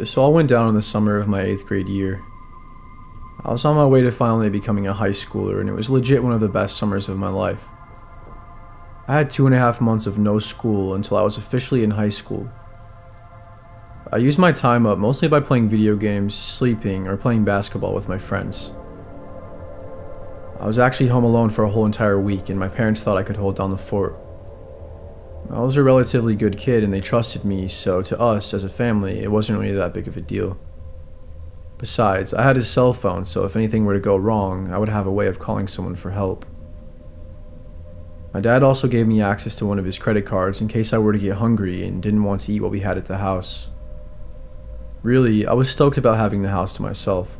This all went down in the summer of my 8th grade year. I was on my way to finally becoming a high schooler, and it was legit one of the best summers of my life. I had 2.5 months of no school until I was officially in high school. I used my time up mostly by playing video games, sleeping, or playing basketball with my friends. I was actually home alone for a whole entire week, and my parents thought I could hold down the fort. I was a relatively good kid and they trusted me, so to us as a family, it wasn't really that big of a deal. Besides, I had a cell phone, so if anything were to go wrong, I would have a way of calling someone for help. My dad also gave me access to one of his credit cards in case I were to get hungry and didn't want to eat what we had at the house. Really, I was stoked about having the house to myself.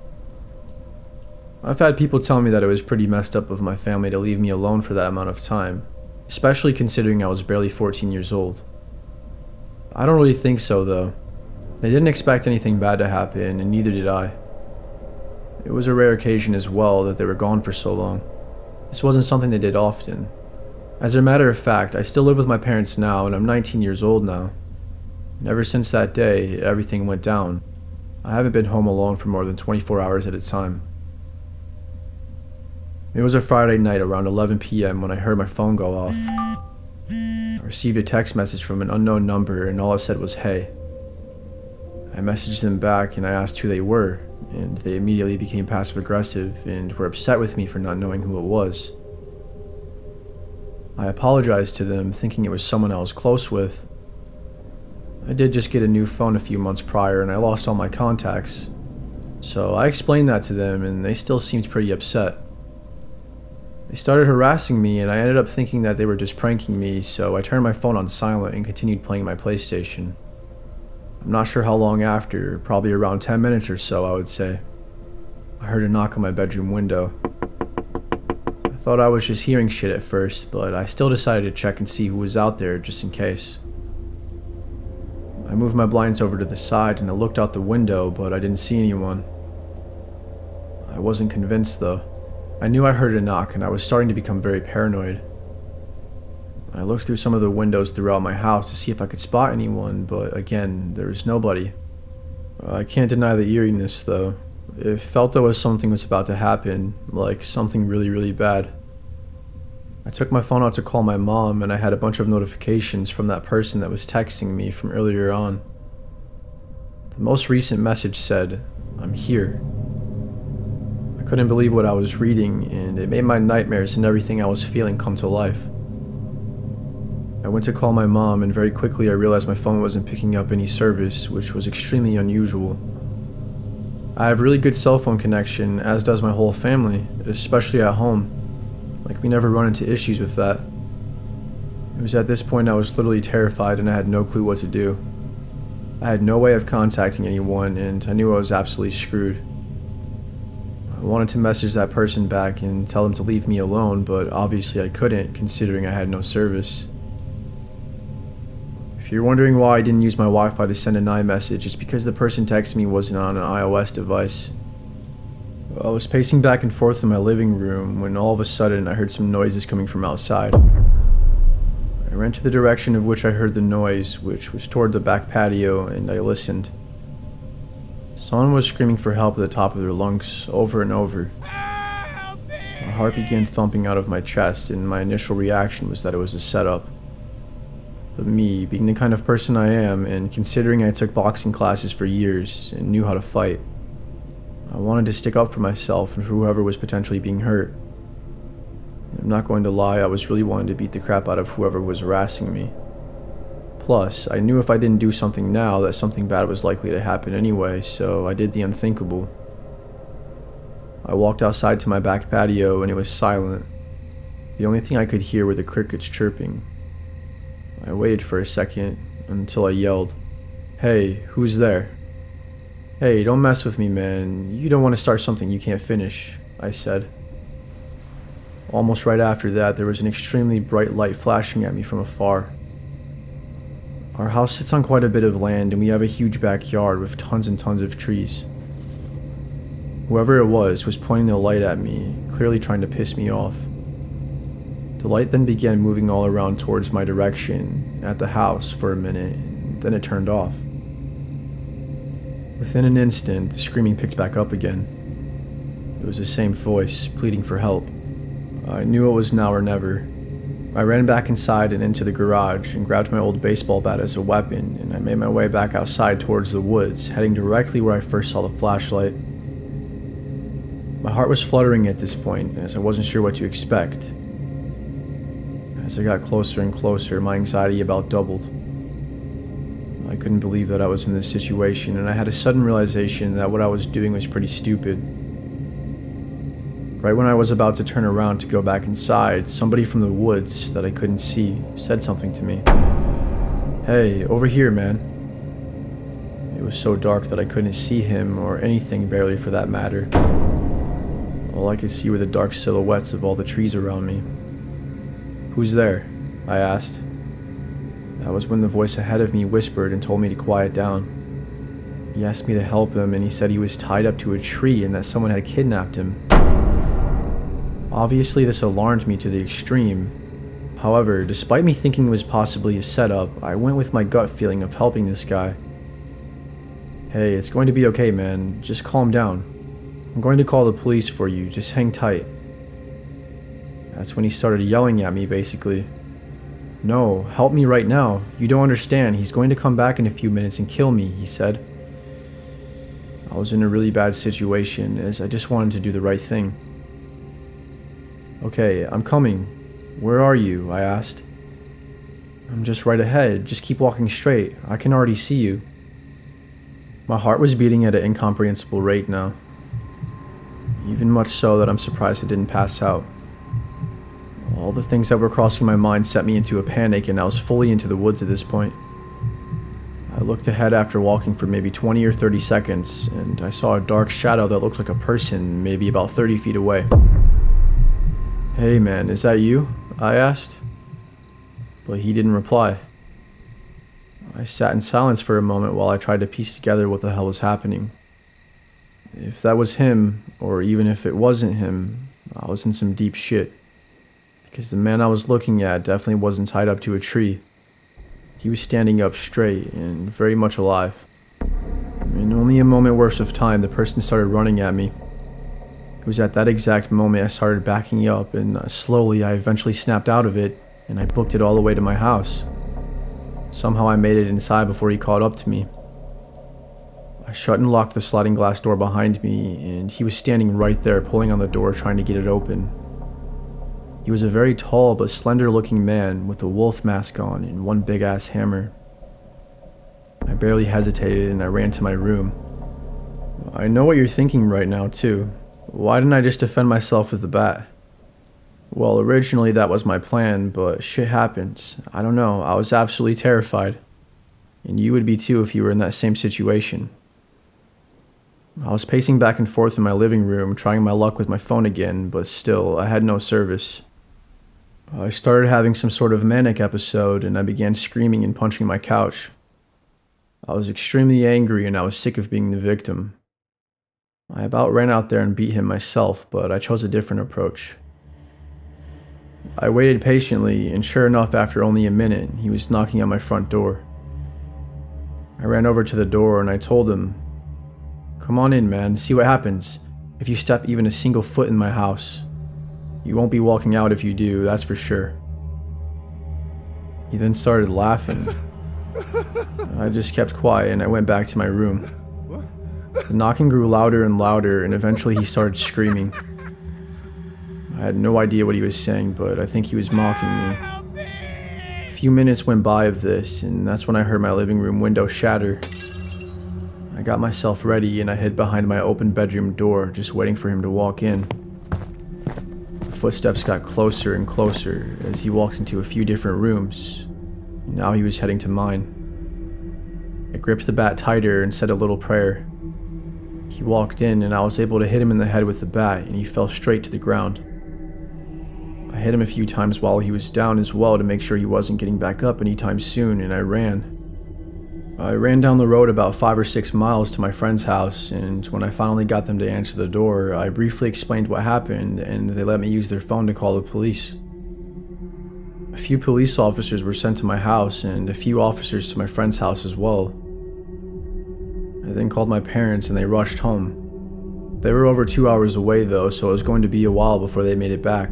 I've had people tell me that it was pretty messed up of my family to leave me alone for that amount of time, especially considering I was barely 14 years old. I don't really think so though. They didn't expect anything bad to happen, and neither did I. It was a rare occasion as well that they were gone for so long. This wasn't something they did often. As a matter of fact, I still live with my parents now, and I'm 19 years old now. And ever since that day, everything went down. I haven't been home alone for more than 24 hours at a time. It was a Friday night around 11 p.m. when I heard my phone go off. I received a text message from an unknown number, and all it said was, "Hey." I messaged them back and I asked who they were, and they immediately became passive-aggressive and were upset with me for not knowing who it was. I apologized to them, thinking it was someone I was close with. I did just get a new phone a few months prior and I lost all my contacts, so I explained that to them and they still seemed pretty upset. They started harassing me and I ended up thinking that they were just pranking me, so I turned my phone on silent and continued playing my PlayStation. I'm not sure how long after, probably around 10 minutes or so I would say. I heard a knock on my bedroom window. I thought I was just hearing shit at first, but I still decided to check and see who was out there just in case. I moved my blinds over to the side and I looked out the window, but I didn't see anyone. I wasn't convinced though. I knew I heard a knock and I was starting to become very paranoid. I looked through some of the windows throughout my house to see if I could spot anyone, but again, there was nobody. I can't deny the eeriness though. It felt as something was about to happen, like something really bad. I took my phone out to call my mom and I had a bunch of notifications from that person that was texting me from earlier on. The most recent message said, "I'm here." I couldn't believe what I was reading, and it made my nightmares and everything I was feeling come to life. I went to call my mom, and very quickly I realized my phone wasn't picking up any service, which was extremely unusual. I have really good cell phone connection, as does my whole family, especially at home. Like, we never run into issues with that. It was at this point I was literally terrified and I had no clue what to do. I had no way of contacting anyone, and I knew I was absolutely screwed. I wanted to message that person back and tell them to leave me alone, but obviously I couldn't, considering I had no service. If you're wondering why I didn't use my Wi-Fi to send an iMessage, it's because the person texting me wasn't on an iOS device. I was pacing back and forth in my living room when all of a sudden I heard some noises coming from outside. I ran to the direction of which I heard the noise, which was toward the back patio, and I listened. Someone was screaming for help at the top of their lungs, over and over. My heart began thumping out of my chest, and my initial reaction was that it was a setup. But me, being the kind of person I am, and considering I took boxing classes for years and knew how to fight, I wanted to stick up for myself and for whoever was potentially being hurt. I'm not going to lie, I was really wanting to beat the crap out of whoever was harassing me. Plus, I knew if I didn't do something now that something bad was likely to happen anyway, so I did the unthinkable. I walked outside to my back patio and it was silent. The only thing I could hear were the crickets chirping. I waited for a second until I yelled, "Hey, who's there?" "Hey, don't mess with me, man. You don't want to start something you can't finish," I said. Almost right after that, there was an extremely bright light flashing at me from afar. Our house sits on quite a bit of land and we have a huge backyard with tons and tons of trees. Whoever it was pointing the light at me, clearly trying to piss me off. The light then began moving all around towards my direction, at the house, for a minute, then it turned off. Within an instant, the screaming picked back up again. It was the same voice, pleading for help. I knew it was now or never. I ran back inside and into the garage and grabbed my old baseball bat as a weapon, and I made my way back outside towards the woods, heading directly where I first saw the flashlight. My heart was fluttering at this point, as I wasn't sure what to expect. As I got closer and closer, my anxiety about doubled. I couldn't believe that I was in this situation, and I had a sudden realization that what I was doing was pretty stupid. Right when I was about to turn around to go back inside, somebody from the woods that I couldn't see said something to me. "Hey, over here, man." It was so dark that I couldn't see him or anything barely for that matter. All I could see were the dark silhouettes of all the trees around me. "Who's there?" I asked. That was when the voice ahead of me whispered and told me to quiet down. He asked me to help him, and he said he was tied up to a tree and that someone had kidnapped him. Obviously, this alarmed me to the extreme. However, despite me thinking it was possibly a setup, I went with my gut feeling of helping this guy. "Hey, it's going to be okay, man. Just calm down. I'm going to call the police for you. Just hang tight." That's when he started yelling at me, basically. "No, help me right now. You don't understand. He's going to come back in a few minutes and kill me," he said. I was in a really bad situation, as I just wanted to do the right thing. "Okay, I'm coming. Where are you?" I asked. "I'm just right ahead. Just keep walking straight. I can already see you." My heart was beating at an incomprehensible rate now. Even much so that I'm surprised I didn't pass out. All the things that were crossing my mind set me into a panic, and I was fully into the woods at this point. I looked ahead after walking for maybe 20 or 30 seconds, and I saw a dark shadow that looked like a person, maybe about 30 feet away. "Hey man, is that you?" I asked. But he didn't reply. I sat in silence for a moment while I tried to piece together what the hell was happening. If that was him, or even if it wasn't him, I was in some deep shit. Because the man I was looking at definitely wasn't tied up to a tree. He was standing up straight and very much alive. In only a moment worth of time, the person started running at me. It was at that exact moment I started backing up, and slowly I eventually snapped out of it, and I booked it all the way to my house. Somehow I made it inside before he caught up to me. I shut and locked the sliding glass door behind me, and he was standing right there pulling on the door trying to get it open. He was a very tall but slender looking man with a wolf mask on and one big ass hammer. I barely hesitated and I ran to my room. I know what you're thinking right now too. Why didn't I just defend myself with the bat? Well, originally that was my plan, but shit happens. I don't know, I was absolutely terrified. And you would be too if you were in that same situation. I was pacing back and forth in my living room, trying my luck with my phone again, but still, I had no service. I started having some sort of manic episode, and I began screaming and punching my couch. I was extremely angry, and I was sick of being the victim. I about ran out there and beat him myself, but I chose a different approach. I waited patiently, and sure enough, after only a minute, he was knocking on my front door. I ran over to the door, and I told him, "Come on in, man, see what happens. If you step even a single foot in my house. You won't be walking out if you do, that's for sure." He then started laughing. I just kept quiet and I went back to my room. The knocking grew louder and louder, and eventually he started screaming. I had no idea what he was saying, but I think he was mocking me. A few minutes went by of this, and that's when I heard my living room window shatter. I got myself ready and I hid behind my open bedroom door, just waiting for him to walk in. The footsteps got closer and closer as he walked into a few different rooms. Now he was heading to mine. I gripped the bat tighter and said a little prayer. He walked in and I was able to hit him in the head with the bat, and he fell straight to the ground. I hit him a few times while he was down as well to make sure he wasn't getting back up anytime soon, and I ran. I ran down the road about 5 or 6 miles to my friend's house, and when I finally got them to answer the door, I briefly explained what happened, and they let me use their phone to call the police. A few police officers were sent to my house, and a few officers to my friend's house as well. then called my parents and they rushed home. They were over 2 hours away though, so it was going to be a while before they made it back.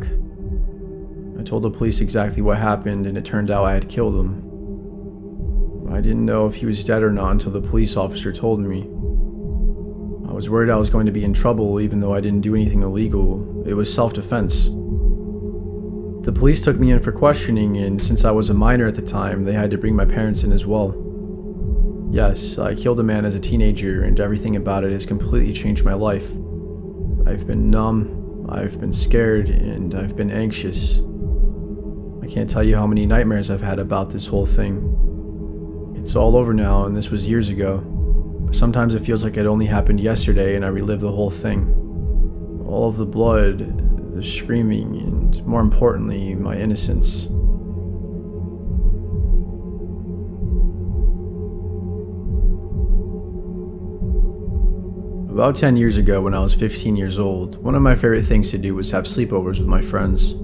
I told the police exactly what happened and it turned out I had killed him. I didn't know if he was dead or not until the police officer told me. I was worried I was going to be in trouble even though I didn't do anything illegal. It was self-defense. The police took me in for questioning, and since I was a minor at the time, they had to bring my parents in as well. Yes, I killed a man as a teenager, and everything about it has completely changed my life. I've been numb, I've been scared, and I've been anxious. I can't tell you how many nightmares I've had about this whole thing. It's all over now, and this was years ago. But sometimes it feels like it only happened yesterday, and I relive the whole thing. All of the blood, the screaming, and more importantly, my innocence. About 10 years ago, when I was 15 years old, one of my favorite things to do was have sleepovers with my friends.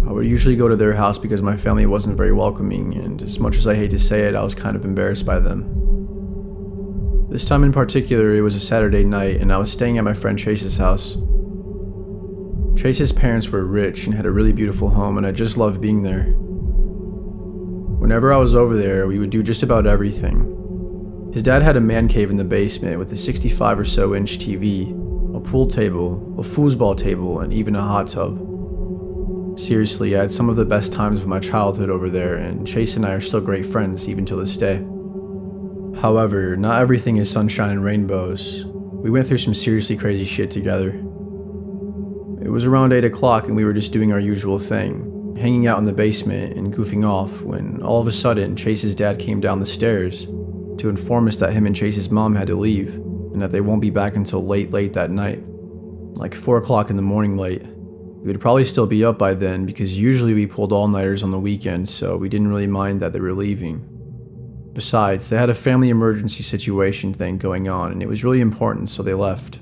I would usually go to their house because my family wasn't very welcoming, and as much as I hate to say it, I was kind of embarrassed by them. This time in particular, it was a Saturday night, and I was staying at my friend Chase's house. Chase's parents were rich and had a really beautiful home, and I just loved being there. Whenever I was over there, we would do just about everything. His dad had a man cave in the basement with a 65 or so inch TV, a pool table, a foosball table, and even a hot tub. Seriously, I had some of the best times of my childhood over there, and Chase and I are still great friends even to this day. However, not everything is sunshine and rainbows. We went through some seriously crazy shit together. It was around 8 o'clock and we were just doing our usual thing, hanging out in the basement and goofing off, when all of a sudden Chase's dad came down the stairs to inform us that him and Chase's mom had to leave and that they won't be back until late that night. Like 4 o'clock in the morning late. We would probably still be up by then because usually we pulled all-nighters on the weekends, so we didn't really mind that they were leaving. Besides, they had a family emergency situation thing going on and it was really important, so they left.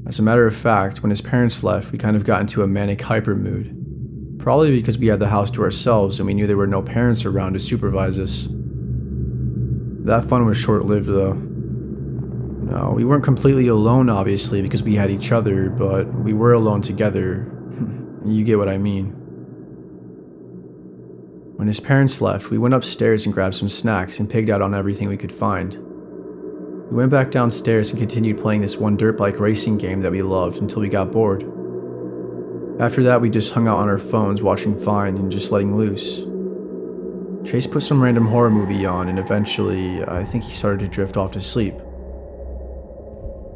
As a matter of fact, when his parents left, we kind of got into a manic hyper mood. Probably because we had the house to ourselves and we knew there were no parents around to supervise us. That fun was short-lived though. No, we weren't completely alone obviously because we had each other, but we were alone together. You get what I mean. When his parents left, we went upstairs and grabbed some snacks and pigged out on everything we could find. We went back downstairs and continued playing this one dirt bike racing game that we loved until we got bored. After that, we just hung out on our phones watching Vine and just letting loose. Chase put some random horror movie on and eventually, I think he started to drift off to sleep.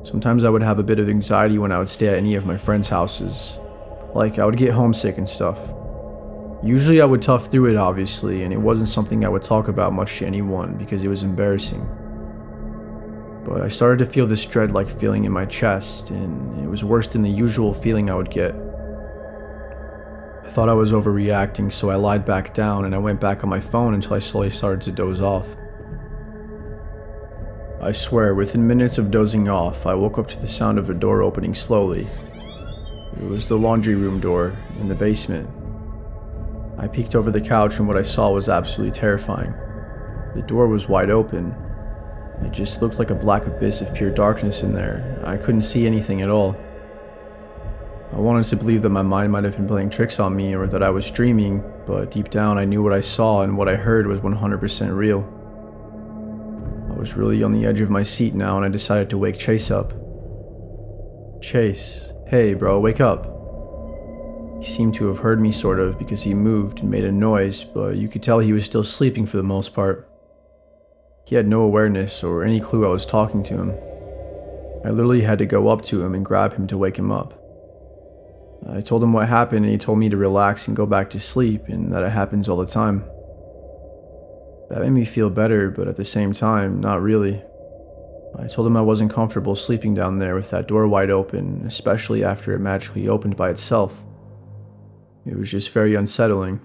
Sometimes I would have a bit of anxiety when I would stay at any of my friends' houses. Like, I would get homesick and stuff. Usually I would tough through it obviously, and it wasn't something I would talk about much to anyone because it was embarrassing. But I started to feel this dread-like feeling in my chest, and it was worse than the usual feeling I would get. I thought I was overreacting, so I lied back down and I went back on my phone until I slowly started to doze off. I swear, within minutes of dozing off, I woke up to the sound of a door opening slowly. It was the laundry room door in the basement. I peeked over the couch and what I saw was absolutely terrifying. The door was wide open. It just looked like a black abyss of pure darkness in there. I couldn't see anything at all. I wanted to believe that my mind might have been playing tricks on me or that I was dreaming, but deep down I knew what I saw and what I heard was 100% real. I was really on the edge of my seat now and I decided to wake Chase up. Chase, hey bro, wake up. He seemed to have heard me sort of because he moved and made a noise, but you could tell he was still sleeping for the most part. He had no awareness or any clue I was talking to him. I literally had to go up to him and grab him to wake him up. I told him what happened and he told me to relax and go back to sleep and that it happens all the time. That made me feel better, but at the same time, not really. I told him I wasn't comfortable sleeping down there with that door wide open, especially after it magically opened by itself. It was just very unsettling.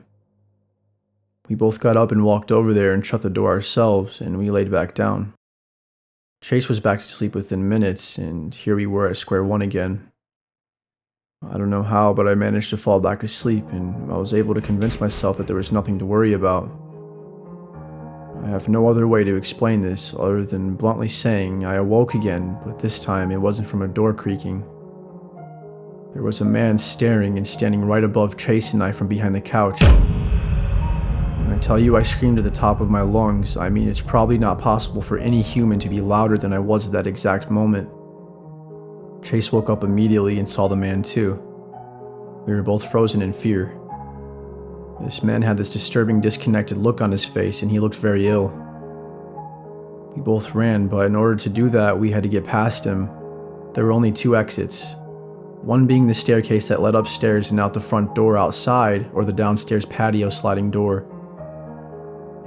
We both got up and walked over there and shut the door ourselves, and we laid back down. Chase was back to sleep within minutes, and here we were at square one again. I don't know how, but I managed to fall back asleep, and I was able to convince myself that there was nothing to worry about. I have no other way to explain this other than bluntly saying I awoke again, but this time it wasn't from a door creaking. There was a man staring and standing right above Chase and I from behind the couch. When I tell you I screamed at the top of my lungs, I mean it's probably not possible for any human to be louder than I was at that exact moment. Chase woke up immediately and saw the man too. We were both frozen in fear. This man had this disturbing, disconnected look on his face, and he looked very ill. We both ran, but in order to do that, we had to get past him. There were only 2 exits. One being the staircase that led upstairs and out the front door outside, or the downstairs patio sliding door.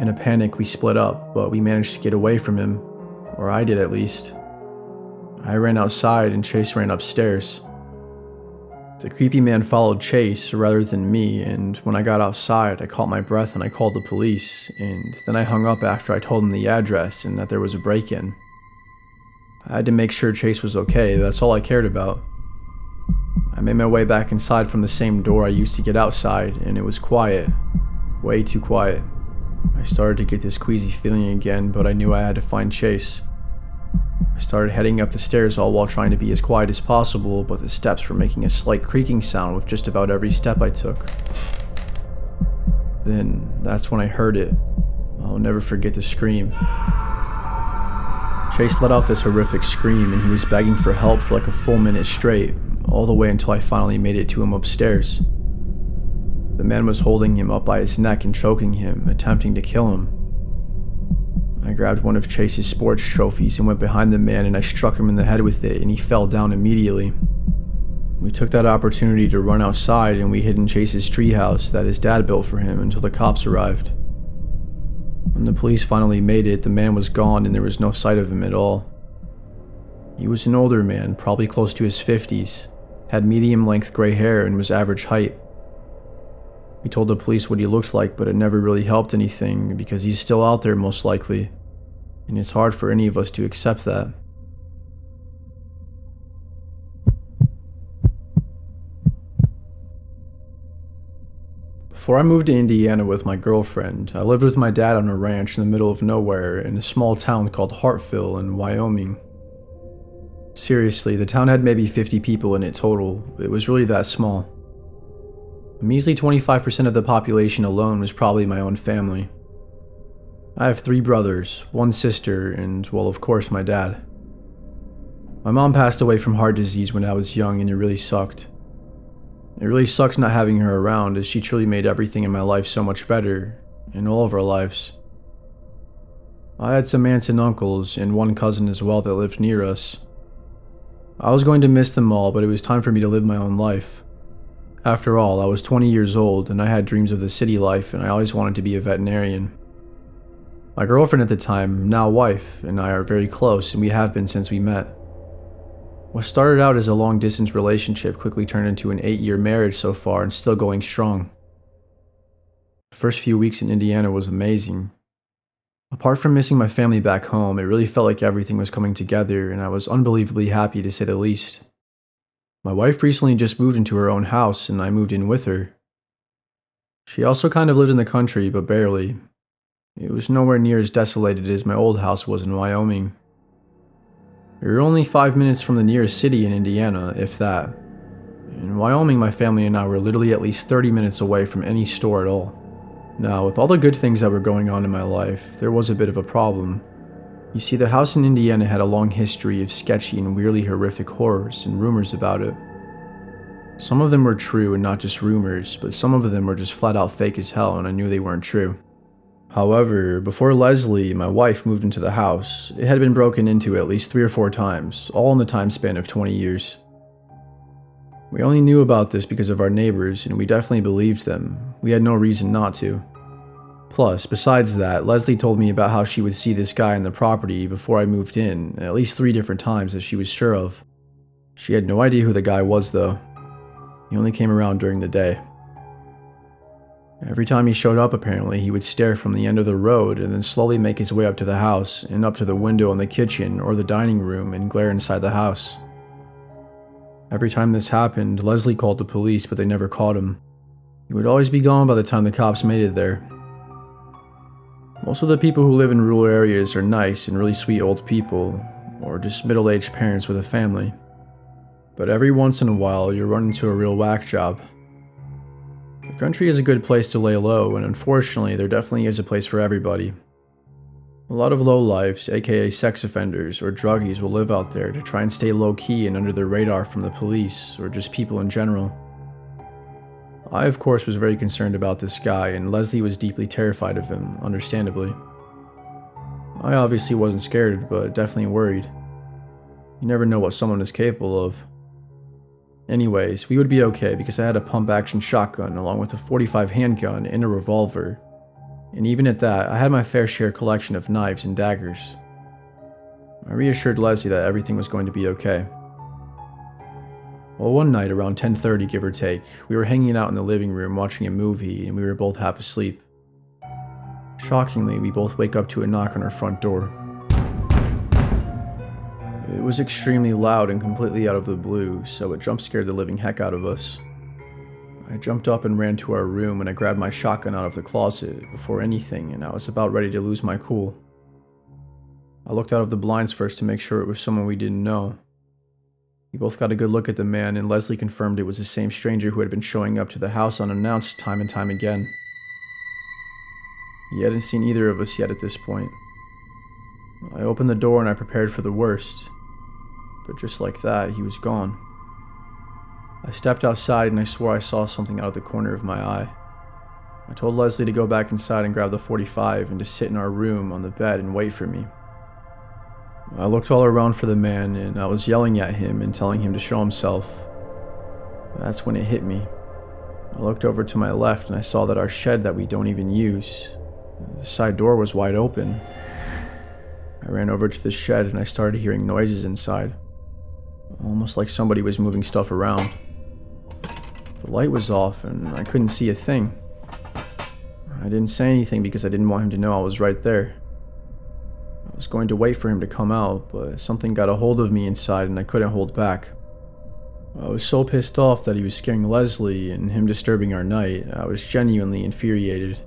In a panic, we split up, but we managed to get away from him. Or I did at least. I ran outside and Chase ran upstairs. The creepy man followed Chase rather than me, and when I got outside, I caught my breath and I called the police, and then I hung up after I told them the address and that there was a break-in. I had to make sure Chase was okay, that's all I cared about. I made my way back inside from the same door I used to get outside, and it was quiet. Way too quiet. I started to get this queasy feeling again, but I knew I had to find Chase. I started heading up the stairs all while trying to be as quiet as possible, but the steps were making a slight creaking sound with just about every step I took. Then, that's when I heard it. I'll never forget the scream. Chase let out this horrific scream and he was begging for help for like a full minute straight, all the way until I finally made it to him upstairs. The man was holding him up by his neck and choking him, attempting to kill him. I grabbed one of Chase's sports trophies and went behind the man and I struck him in the head with it and he fell down immediately. We took that opportunity to run outside and we hid in Chase's treehouse that his dad built for him until the cops arrived. When the police finally made it, the man was gone and there was no sight of him at all. He was an older man, probably close to his 50s, had medium-length gray hair and was average height. We told the police what he looked like, but it never really helped anything because he's still out there most likely, and it's hard for any of us to accept that. Before I moved to Indiana with my girlfriend, I lived with my dad on a ranch in the middle of nowhere in a small town called Hartville in Wyoming. Seriously, the town had maybe 50 people in it total. It was really that small. A measly 25% of the population alone was probably my own family. I have 3 brothers, 1 sister, and, well, of course, my dad. My mom passed away from heart disease when I was young, and it really sucked. It really sucks not having her around, as she truly made everything in my life so much better, in all of our lives. I had some aunts and uncles, and 1 cousin as well that lived near us. I was going to miss them all, but it was time for me to live my own life. After all, I was 20 years old, and I had dreams of the city life, and I always wanted to be a veterinarian. My girlfriend at the time, now wife, and I are very close, and we have been since we met. What started out as a long-distance relationship quickly turned into an 8-year marriage so far, and still going strong. The first few weeks in Indiana was amazing. Apart from missing my family back home, it really felt like everything was coming together, and I was unbelievably happy to say the least. My wife recently just moved into her own house, and I moved in with her. She also kind of lived in the country, but barely. It was nowhere near as desolated as my old house was in Wyoming. We were only 5 minutes from the nearest city in Indiana, if that. In Wyoming, my family and I were literally at least 30 minutes away from any store at all. Now, with all the good things that were going on in my life, there was a bit of a problem. You see, the house in Indiana had a long history of sketchy and weirdly horrific horrors and rumors about it. Some of them were true and not just rumors, but some of them were just flat out fake as hell and I knew they weren't true. However, before Leslie, my wife, moved into the house, it had been broken into at least 3 or 4 times, all in the time span of 20 years. We only knew about this because of our neighbors, and we definitely believed them. We had no reason not to. Plus, besides that, Leslie told me about how she would see this guy on the property before I moved in, at least 3 different times that she was sure of. She had no idea who the guy was though. He only came around during the day. Every time he showed up, apparently, he would stare from the end of the road and then slowly make his way up to the house and up to the window in the kitchen or the dining room and glare inside the house. Every time this happened, Leslie called the police, but they never caught him. He would always be gone by the time the cops made it there. Most of the people who live in rural areas are nice and really sweet old people, or just middle-aged parents with a family. But every once in a while, you'll run into a real whack job. The country is a good place to lay low, and unfortunately, there definitely is a place for everybody. A lot of lowlifes, aka sex offenders or druggies, will live out there to try and stay low-key and under the radar from the police, or just people in general. I, of course, was very concerned about this guy, and Leslie was deeply terrified of him, understandably. I obviously wasn't scared, but definitely worried. You never know what someone is capable of. Anyways, we would be okay because I had a pump-action shotgun along with a .45 handgun and a revolver. And even at that, I had my fair share collection of knives and daggers. I reassured Leslie that everything was going to be okay. Well, one night around 10:30, give or take, we were hanging out in the living room watching a movie and we were both half asleep. Shockingly, we both wake up to a knock on our front door. It was extremely loud and completely out of the blue, so it jump-scared the living heck out of us. I jumped up and ran to our room and I grabbed my shotgun out of the closet before anything, and I was about ready to lose my cool. I looked out of the blinds first to make sure it was someone we didn't know. We both got a good look at the man, and Leslie confirmed it was the same stranger who had been showing up to the house unannounced time and time again. He hadn't seen either of us yet at this point. I opened the door and I prepared for the worst. But just like that, he was gone. I stepped outside and I swore I saw something out of the corner of my eye. I told Leslie to go back inside and grab the .45 and to sit in our room on the bed and wait for me. I looked all around for the man and I was yelling at him and telling him to show himself. That's when it hit me. I looked over to my left and I saw that our shed that we don't even use, the side door was wide open. I ran over to the shed and I started hearing noises inside. Almost like somebody was moving stuff around. The light was off and I couldn't see a thing. I didn't say anything because I didn't want him to know I was right there. I was going to wait for him to come out, but something got a hold of me inside and I couldn't hold back. I was so pissed off that he was scaring Leslie and him disturbing our night. I was genuinely infuriated.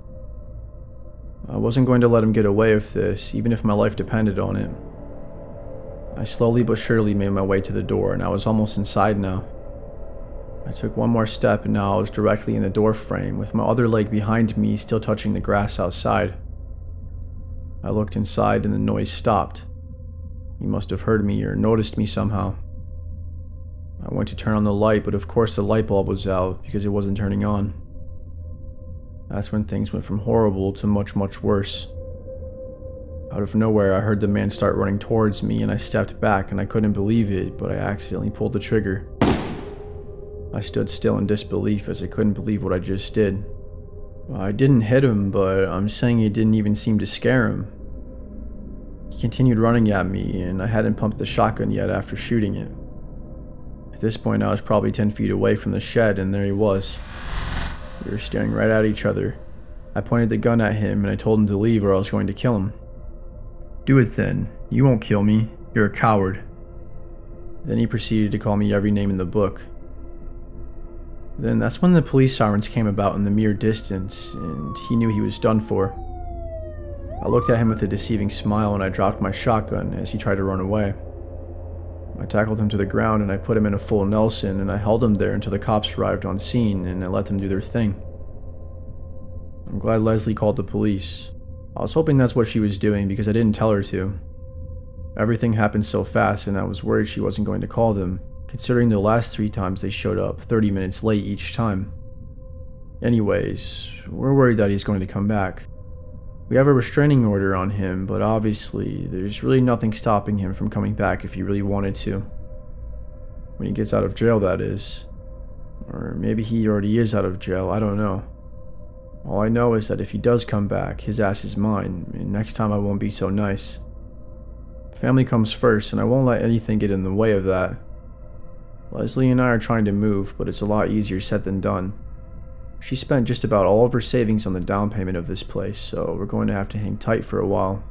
I wasn't going to let him get away with this, even if my life depended on it. I slowly but surely made my way to the door, and I was almost inside now. I took one more step, and now I was directly in the door frame, with my other leg behind me still touching the grass outside. I looked inside, and the noise stopped. He must have heard me or noticed me somehow. I went to turn on the light, but of course the light bulb was out because it wasn't turning on. That's when things went from horrible to much, much worse. Out of nowhere, I heard the man start running towards me and I stepped back and I couldn't believe it, but I accidentally pulled the trigger. I stood still in disbelief as I couldn't believe what I just did. I didn't hit him, but I'm saying it didn't even seem to scare him. He continued running at me and I hadn't pumped the shotgun yet after shooting it. At this point, I was probably 10 feet away from the shed and there he was. We were staring right at each other. I pointed the gun at him and I told him to leave or I was going to kill him. "Do it then. You won't kill me. You're a coward." Then he proceeded to call me every name in the book. Then that's when the police sirens came about in the mere distance, and he knew he was done for. I looked at him with a deceiving smile and I dropped my shotgun as he tried to run away. I tackled him to the ground and I put him in a full Nelson and I held him there until the cops arrived on scene and I let them do their thing. I'm glad Leslie called the police. I was hoping that's what she was doing because I didn't tell her to. Everything happened so fast and I was worried she wasn't going to call them, considering the last 3 times they showed up 30 minutes late each time. Anyways, we're worried that he's going to come back. We have a restraining order on him, but obviously there's really nothing stopping him from coming back if he really wanted to. When he gets out of jail, that is. Or maybe he already is out of jail, I don't know. All I know is that if he does come back, his ass is mine, and next time I won't be so nice. Family comes first, and I won't let anything get in the way of that. Leslie and I are trying to move, but it's a lot easier said than done. She spent just about all of her savings on the down payment of this place, so we're going to have to hang tight for a while.